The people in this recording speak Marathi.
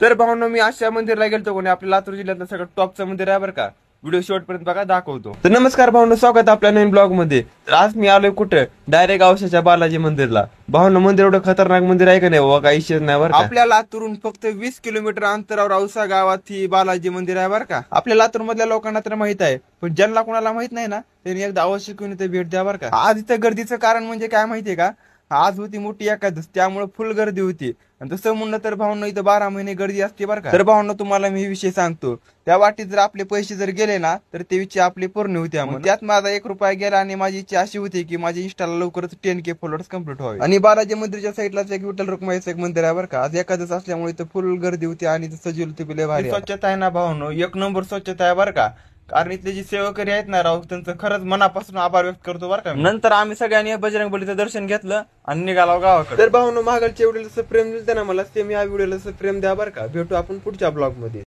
तर भावना मी अशा मंदिरला गेलतो कोणी आपल्या लातूर जिल्ह्यातलं सगळं टॉपचं मंदिर आहे बरं का. व्हिडिओ शेवटपर्यंत बघा, दाखवतो. तर नमस्कार भावना, स्वागत आपल्या नवीन ब्लॉग मध्ये. तर आज मी आलोय कुठं, डायरेक्ट औषधाच्या बालाजी मंदिरला. भावना मंदिर एवढं खतरनाक मंदिर आहे का नाही बाबा, काही विषय नाही बरं का. आपल्या लातूरून फक्त 20 किलोमीटर अंतरावर औसा गावात ही बालाजी मंदिर आहे बरं का. आपल्या लातूर मधल्या लोकांना तर माहित आहे, पण ज्यांना कोणाला माहित नाही ना त्यांनी एकदा अवश्य येऊन इथे भेट द्या बरं का. आज इथं गर्दीचं कारण म्हणजे काय माहितीये का, आज होती मोठी एकादश, त्यामुळे फुल गर्दी होती. आणि तसं म्हणलं तर भावना इथं 12 महिने गर्दी असते बरं का. तर भावना तुम्हाला मी विषय सांगतो, त्या वाटीत जर आपले पैसे जर गेले ना तर ते इच्छा आपली पूर्ण होती. त्यात माझा 1 रुपया गेला आणि माझी इच्छा अशी होती की माझी इंस्टाला लवकरच 10K फॉलोअर्स कम्प्लीट व्हावे. आणि बालाजी मंदिरच्या साईडलाच एक विठ्ठल रुक्माईचं एक मंदिर आहे बरं का. आज एकादश असल्यामुळे इथं फुल गर्दी होती आणि सजवलं ते बिले भारी. स्वच्छता आहे ना भावनो, 1 नंबर स्वच्छता आहे बरं का. कारण इथले जे सेवकरी आहेत ना राव, त्यांचं खरंच मनापासून आभार व्यक्त करतो बरं का. नंतर आम्ही सगळ्यांनी बजरंगबलीचं दर्शन घेतलं आणि निघालो गावाकडे. तर भावनो, मागलच्या व्हिडिओला प्रेम दिलं ना मला, सेम या व्हिडिओला प्रेम द्या बरं का. भेटू आपण पुढच्या ब्लॉग मध्ये.